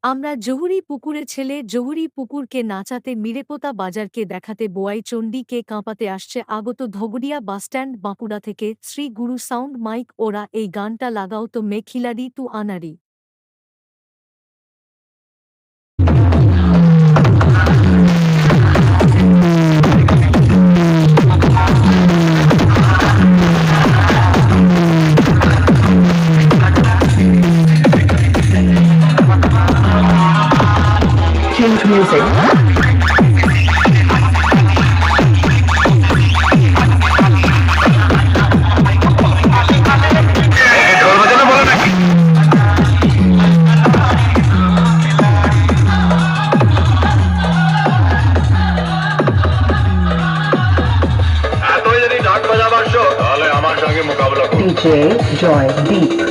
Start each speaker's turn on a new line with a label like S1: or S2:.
S1: আমরা জহুরি পুকুরে ছেলে জহুরি পুকুরকে নাচাতে মিরেপোতা বাজারকে দেখাতে বোয়াই চণ্ডীকে কাঁপাতে আসছে আগত ধগড়িয়া বাসস্ট্যান্ড বাঁকুড়া থেকে শ্রী গুরু সাউন্ড মাইক ওরা এই গানটা লাগাও তো মে খিলাড়ি তু আনারি।
S2: Change music.
S3: এতই যদি ঢাক বাজাবার শো, তাহলে আমার সঙ্গে মোকাবিলা করুন।
S2: DJ Joy Deep.